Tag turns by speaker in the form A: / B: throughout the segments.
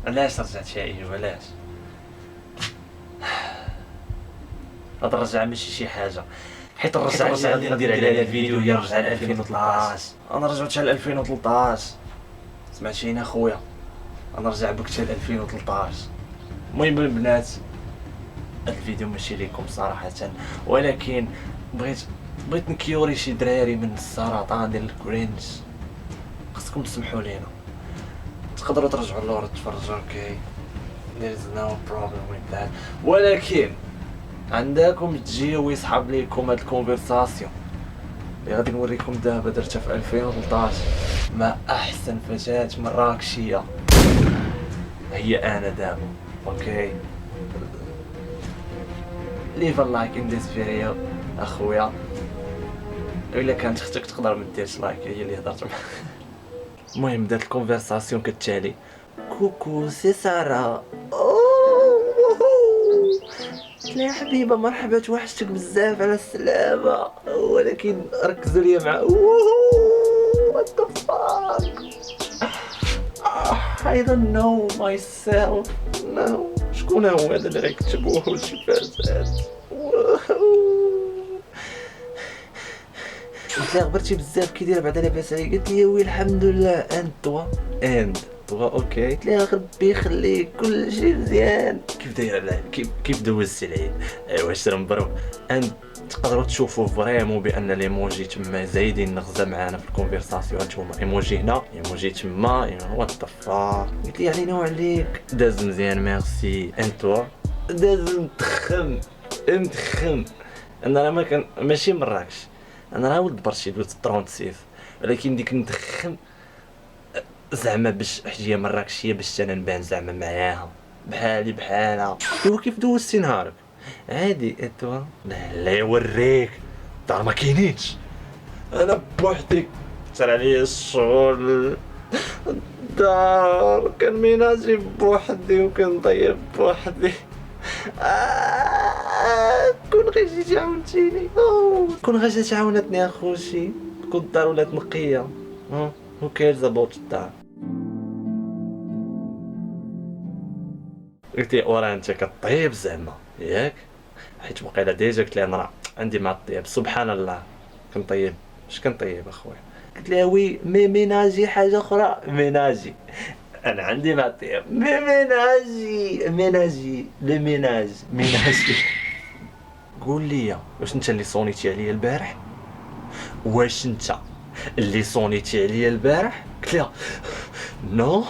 A: علاش رجعت شي علاش؟ هاد الرجعة ماشي شي حاجة، حيت الرجعة اللي غادي ندير عليها الفيديو هي الرجعة ل 2013. انا رجعت ل 2013. سمعتيني اخويا، انا رجع بك ل 2013. المهم البنات، هاد الفيديو ماشي ليكم صراحة، ولكن بغيت نكيوري شي دراري من السرطان ديال الكرينج. خصكم تسمحوا لينا، تقدروا ترجعوا لورا تفرجوا. اوكي there's no problem with that، ولكن عندكم تجيو ويسحب ليكم هاد الكونفرساسيون اللي غادي نوريكم دابا درتها في 2013 مع احسن فتاة مراكشية هي انا دابا. اوكي leave a like in this video اخويا، الا كانت اختك تقدر ما ديرش لايك، هي اللي هضرت معاها. المهم بدات الكونفرساسيون كالتالي: كوكو سي سارة. قلت لها يا حبيبه مرحبا توحشتك بزاف على السلامه، ولكن ركزوا لي مع what the fuck I don't know myself no. شكون هو هذا اللي غيكتبوه شي فازات؟ قلت لها غبرتي بزاف كي دايره بعدا لاباس عليك؟ قالت لي وي الحمد لله اند توا اوكي. قلت لها ربي يخليك كلشي مزيان. كيف دايره العيد؟ كيف دوزتي العيد؟ واش راه مبروك؟ اند تقدروا تشوفوا فريمون بان ليموجي تما زايدين نغزه معانا في الكونفرساسيون. هانتوما ايموجي هنا ايموجي تما وات ذا فاك. قلت لي علينا وعليك داز مزيان ميرسي. انتوا داز متخم. انا راه ما كان ماشي مراكش، انا راه ولد برشيد ولد 36، ولكن ديك ندخم زعما باش حجيه مراكشيه باش انا نبان زعما معاها بحالي بحالها. ايوا كيف دوزتي نهارك؟ عادي. انتوا لا يوريك دار ما كاينينش، انا بوحدي صار عليا الشغل الدار، كان ميناجي بوحدي وكنطيب بوحدي. كون غير جيتي عاونتيني، كون غير جيتي عاونتني اخوشي، كون الدار ولات نقيه. Who cares about الدار؟ قلتي ورا انت كطيب زعما ياك؟ حيت وقيلا ديجا قلت لها انا راه عندي مع الطياب سبحان الله كنطيب. اش كنطيب اخويا؟ قلت لها وي ميناجي حاجه اخرى. ميناجي انا عندي مع الطياب ميناجي قول لي واش انت اللي صونيتي عليا البارح؟ واش انت اللي صونيتي عليا البارح؟ قلت لها نو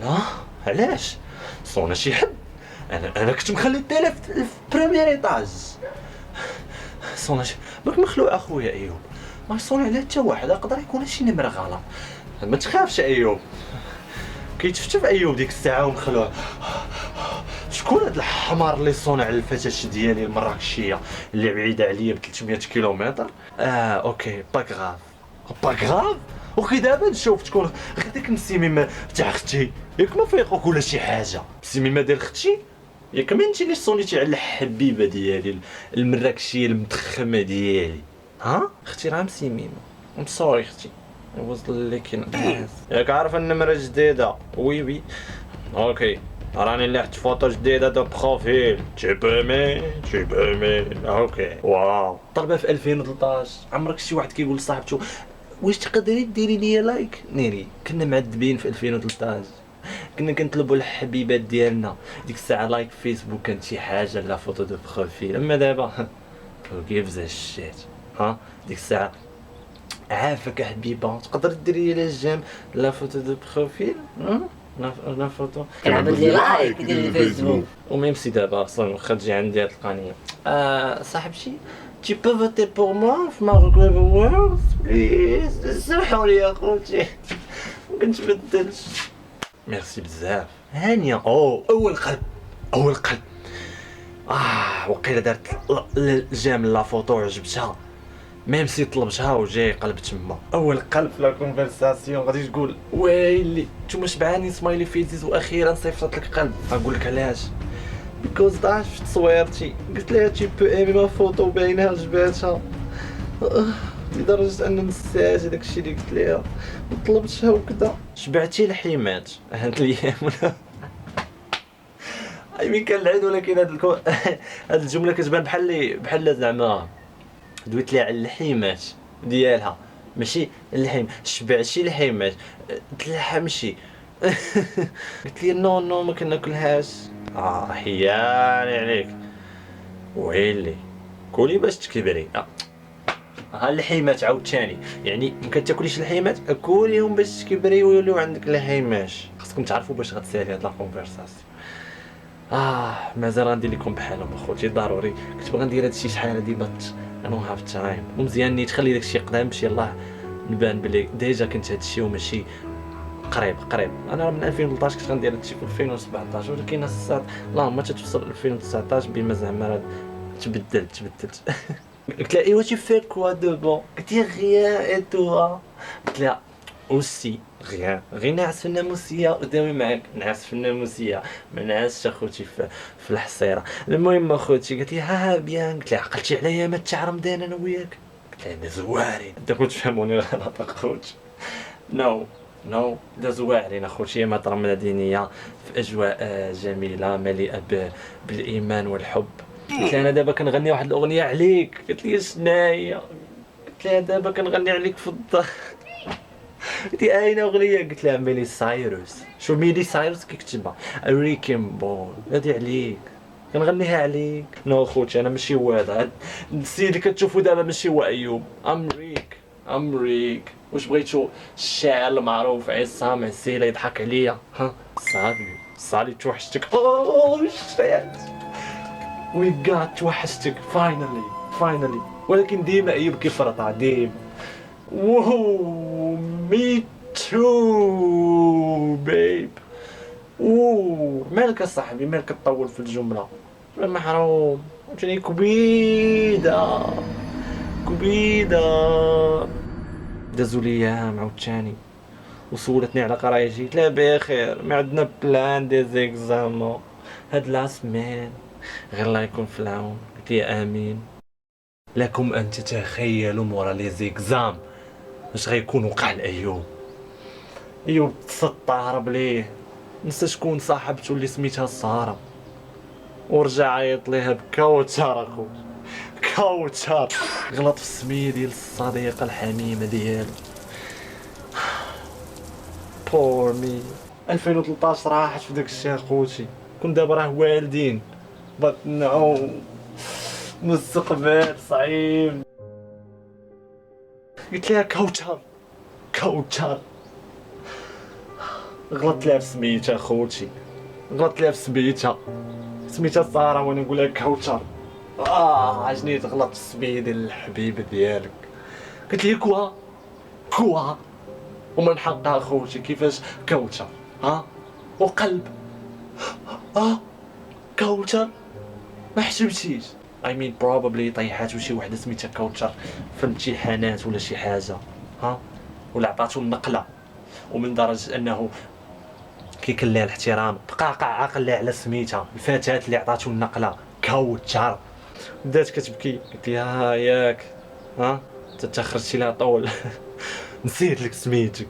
A: لا. علاش صونا شي حد؟ انا كنت مخلي التيلي في بريمير ايطاج. صونا شي باك مخلوع اخويا ايوب، ما صون على حتى واحد، يقدر يكون شي نمره غلط. ما تخافش ايوب، كيتفتف ايوب ديك الساعه ومخلوع. شكون هاد الحمار اللي صونع على الفتاة ديالي المراكشيه اللي بعيده عليا ب 300 كيلومتر؟ اوكي باك غاف. اوكي دابا نشوف تكون غير ديك السيميمه تاع اختي ياك ما فيقوك ولا شي حاجه. السيميمه ديال اختي ياك ما انت اللي صونيتي على الحبيبه ديالي المراكشيه المتخمه ديالي؟ ها اختي راه مسيميمه. ام سوري اختي وصل لك ياك عارفه النمره جديده؟ وي اوكي راني لحت فوطو جديده دو بروفيل. تي بومي اوكي واو. طلبه في 2013. عمرك شي واحد كيقول لصاحبته واش تقدري ديري لي لايك؟ نيري كنا معذبين في 2013، كنا كنطلبوا الحبيبات ديالنا ديك الساعه لايك فيسبوك كانت شي حاجه لا فوتو دو بروفيل. اما دابا كيف الشيت ها ديك الساعه عافاك حبيبه تقدر ديري لي جيم لا فوتو دو بروفيل لا فوتو
B: كنعمل لي لايك ديال الفيسبوك.
A: وميمسي دابا اصلا واخا تجي عندي هاد القنيه صاحبتي tu peux voter pour moi في Maroc Awards بليز. سمحوا لي اخوتي ما كنتبدلش. ميرسي بزاف هانيه. اول قلب وقيله دارت الجام لا فوتو عجبتها ميمسي طلبتها وجاي قلب تما. اول قلب في لا كونفرساسيون غادي تقول ويلي نتوما شبعانين سمايلي فيزيز واخيرا صيفطت لك قلب. غنقول لك علاش بيكوز ضاعت في تصويرتي. قلت لها تي بو ايمي ما فوتو باينها جباتها لدرجه ان نسيت داكشي اللي قلت لها وطلبتها وكذا. شبعتي الحيمات هاد الايام ولا اي مين كنلعب، ولكن هاد الجمله كتبان بحال زعما دويت لي على الحيمات ديالها، ماشي اللحم. شبعتي الحيمات تلحمشي قلت لي نو ما كناكلهاش. حياني عليك، ويلي كولي باش تكبري. ها الحيمات عاوتاني، يعني ما كتاكليش الحيمات كوليهم باش تكبري ويوليو عندك الحيمات. خاصكم تعرفوا باش غتسالي هاد لا كونفرساسيون. مازال غندير لكم بحالهم اخوتي ضروري. كنت باغي ندير هادشي شحال هادي بات انا هاف تايم، ومزيان نيت خلي داكشي قدام باش يلاه نبان بلي ديجا كنت هادشي وماشي قريب. انا من 2013 كنت غندير هادشي في 2017، ولكن الصاد اللهم ما تتوصل 2019 بما زعما تبدلت. قلت لها ايوا تي في كوا دو بون؟ قلت لي غيان اي توا. قلت لها اوسي غير نعس في الناموسيه قدامي معاك، نعس في الناموسيه ما نعسش اخوتي في الحصيره. المهم اخوتي قالت لي ها بيان. قلت لها عقلتي عليا ما تاع رمضان انا وياك؟ قلت لها زوارين. انت كنت تفهموني غلط اخوتي. نو زوارين اخوتي، مطرمه دينيه في اجواء جميله مليئه بالايمان والحب. قلت لها انا دابا كنغني واحد الاغنيه عليك. قلت لي شناهي؟ قلت لها دابا كنغني عليك في الدار. قلت لي اين اغنيه؟ قلت لها ميلي سايروس. شو ميلي سايروس كيكتبها ريكين بول، هادي عليك كنغنيها عليك. نو خوتي انا ماشي هو هذا السيد اللي كتشوفوا دابا، ماشي هو ايوب. ام ريك واش بغيتو؟ الشاعر المعروف عصام عسيله يضحك عليا. ها صالي توحشتك. شفت وي جات توحشتك فاينلي. ولكن ديما ايوب كيفرطع ديما. ووو مي تو بيب. مالك صاحبي، مالك تطول في الجمله؟ محروم عاوتاني كبيده. دازو ليام عاوتاني وسولتني على قرايتي. قلت لها بخير، ما عندنا بلان دي زيكزامون هاد لا سمان، غير الله يكون في العون. قلت لي امين. لكم ان تتخيلوا مورا لي زيكزام اش غيكون وقع لايوب. ايوب تسطر ليه، نسى شكون صاحبته اللي سميتها ساره، ورجع عيط ليها بكوثر. اخو كوثر غلط في السميه ديال الصديقه الحميمه ديالو. بور مي 2013 راحت في داك الشيء اخوتي. كون دابا راه والدين بطنعو مستقبل صعيب. قلت لها كوثر غلطت لها في سميتها اخوتي، سميتها ساره وانا نقول لها كوثر. عجني تغلط في السميه ديال الحبيبه ديالك. قلت لي كوا ومن حقها اخوتي كيفاش كوثر وقلب كوثر ما حسبتيش. probably طيحاتو شي وحده سميتها كوثر في الامتحانات ولا شي حاجه ولا عطاتو النقله، ومن درجه انه كيكون لها الاحترام بقى عاقل لها على سميتها الفتاه اللي عطاتو النقله كوثر. بدات كتبكي. قلت لها ياك تخرجتي لها طول نسيت لك سميتك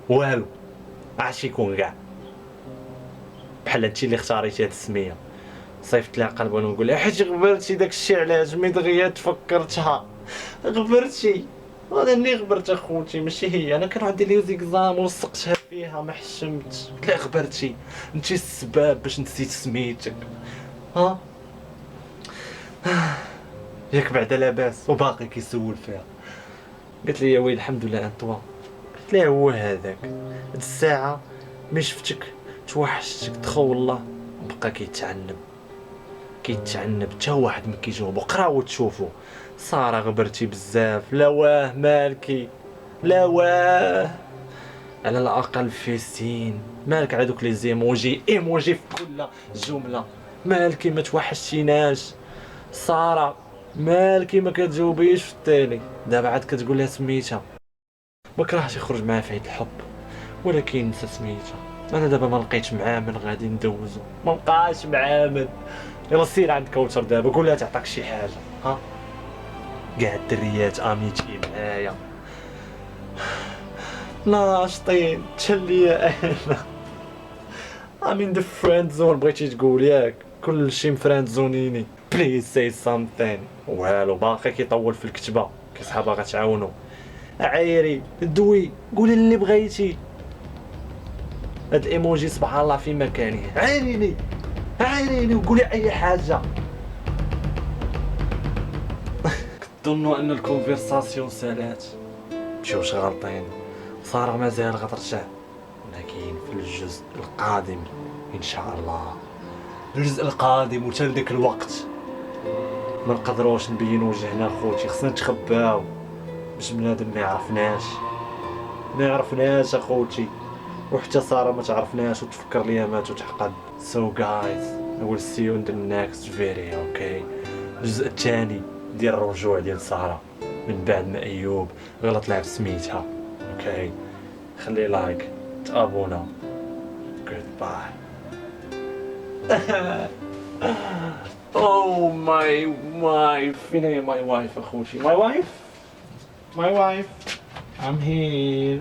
A: والو عاش يكون كاع بحال هادشي اللي اختاريتي هاد السميه. صيفط لها قلب وانا نقول لها حيت غبرتي داك الشيء علاش مي دغيا تفكرتها غبرتي. هذا اللي غبرت اخوتي ماشي هي. انا كان عندي لي زيكزام ولصقتها فيها ما حشمت. قلت لها غبرتي انت السبب باش نسيت سميتك. ياك بعدا لاباس وباقي كيسول فيها. قالت لي يا ويلي الحمد لله انطوا. قلت لها هو هذاك هاد الساعه ملي شفتك توحشتك تخول الله بقى كيتعنب حتى واحد ما كيجاوبو. قراو وتشوفوا. ساره غبرتي بزاف. لا واه مالكي، لا واه على الاقل في سين. مالك على دوك لي زيموجي في كل جمله؟ مالكي ما توحشتيناش؟ ساره مالكي ما كتجاوبيش في التالي؟ دابا عاد كتقول لها سميتها. ما كرهش يخرج معها في عيد الحب ولكن نسى سميتها. انا دابا ما لقيتش معامل غادي ندوزو، ما بقاش معامل. يلا سير عند كوثر دابا قول لها تعطيك شي حاجه. كاع الدريات اميتي معايا ناشطين تشلي انا I'm in the friend zone. بغيتي تقول ياك كلشي مفريند زونيني. Please say something. والو باقي كيطول في الكتبه كيصحابها غتعاونو. عايري دوي قولي اللي بغيتي. هاد الايموجي سبحان الله في مكانه. عايريني وقولي اي حاجه. كتظنوا ان الكونفرساسيون سالات مشيوش غالطين. سارة مازال غترجع ولكن في الجزء القادم ان شاء الله. الجزء القادم وتا لديك الوقت ما نقدروش نبينو وجهنا خوتي. خصنا نتخباو باش بنادم ما يعرفناش اخوتي. وحتى سارة ما تعرفناش وتفكر ليا مات وتحقد. So guys I will see you in the next video. okay الجزء الثاني ديال الرجوع ديال سارة من بعد ما ايوب غلط لها في سميتها. اوكي خلي لايك تابونا. goodbye. oh my wife. فين هي my wife اخوتي؟ my wife I'm here.